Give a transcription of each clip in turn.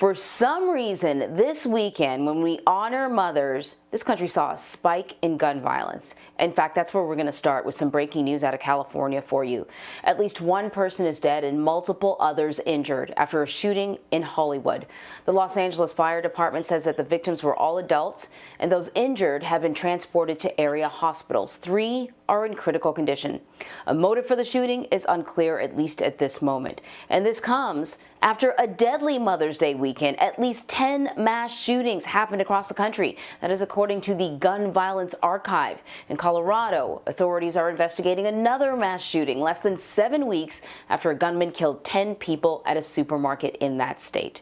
For some reason, this weekend, when we honor mothers, this country saw a spike in gun violence. In fact, that's where we're going to start with some breaking news out of California for you. At least one person is dead and multiple others injured after a shooting in Hollywood. The Los Angeles Fire Department says that the victims were all adults, and those injured have been transported to area hospitals. 3 are in critical condition. A motive for the shooting is unclear, at least at this moment. And this comes after a deadly Mother's Day weekend. At least 10 mass shootings happened across the country. That is according to the Gun Violence Archive. In Colorado, authorities are investigating another mass shooting less than 7 weeks after a gunman killed 10 people at a supermarket in that state.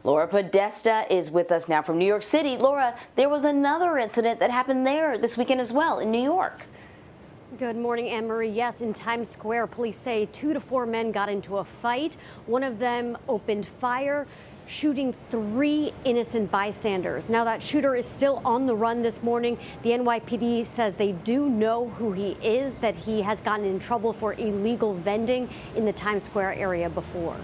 Laura Podesta is with us now from New York City. Laura, there was another incident that happened there this weekend as well in New York. Good morning, Anne Marie. Yes, in Times Square, police say 2 to 4 men got into a fight. One of them opened fire, shooting 3 innocent bystanders. Now, that shooter is still on the run this morning. The NYPD says they do know who he is, that he has gotten in trouble for illegal vending in the Times Square area before.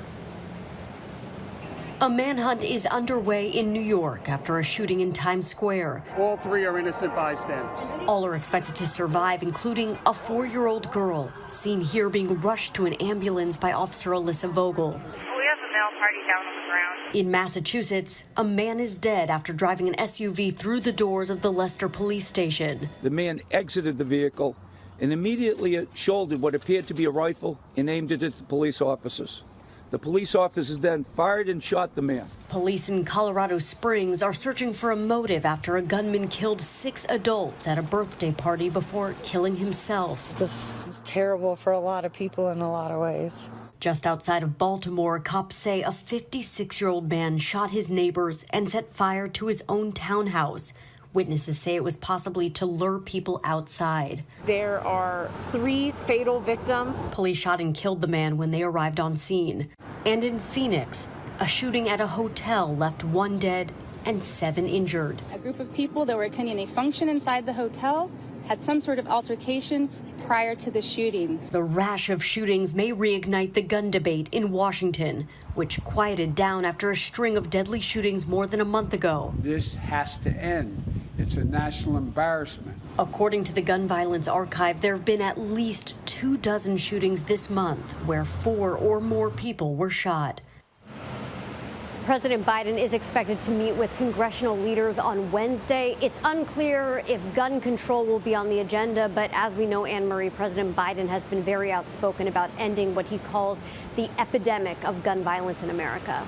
A manhunt is underway in New York after a shooting in Times Square. All 3 are innocent bystanders. All are expected to survive, including a 4-year-old girl, seen here being rushed to an ambulance by Officer Alyssa Vogel. We have a male party down on the ground. In Massachusetts, a man is dead after driving an SUV through the doors of the Leicester police station. The man exited the vehicle and immediately shouldered what appeared to be a rifle and aimed it at the police officers. The police officers then fired and shot the man. Police in Colorado Springs are searching for a motive after a gunman killed 6 adults at a birthday party before killing himself. This is terrible for a lot of people in a lot of ways. Just outside of Baltimore, cops say a 56-year-old man shot his neighbors and set fire to his own townhouse. Witnesses say it was possibly to lure people outside. There are 3 fatal victims. Police shot and killed the man when they arrived on scene. And in Phoenix, a shooting at a hotel left 1 dead and 7 injured. A group of people that were attending a function inside the hotel had some sort of altercation prior to the shooting. The rash of shootings may reignite the gun debate in Washington, which quieted down after a string of deadly shootings more than a month ago. This has to end. It's a national embarrassment. According to the Gun Violence Archive, there have been at least 24 shootings this month where 4 or more people were shot. President Biden is expected to meet with congressional leaders on Wednesday. It's unclear if gun control will be on the agenda, but as we know, Anne Marie, President Biden has been very outspoken about ending what he calls the epidemic of gun violence in America.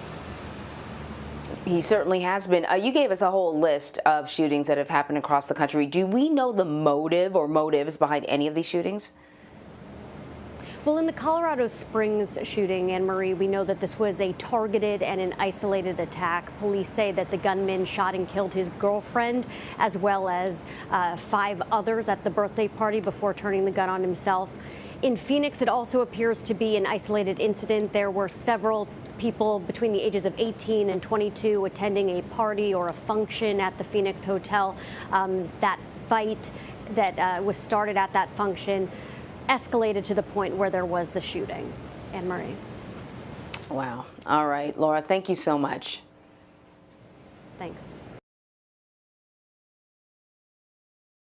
He certainly has been. You gave us a whole list of shootings that have happened across the country. Do we know the motive or motives behind any of these shootings? Well, in the Colorado Springs shooting, Anne Marie, we know that this was a targeted and an isolated attack. Police say that the gunman shot and killed his girlfriend as well as 5 others at the birthday party before turning the gun on himself. In Phoenix, it also appears to be an isolated incident. There were several people between the ages of 18 and 22 attending a party or a function at the Phoenix Hotel. That fight that was started at that function escalated to the point where there was the shooting. Anne Marie. Wow. All right, Laura, thank you so much. Thanks.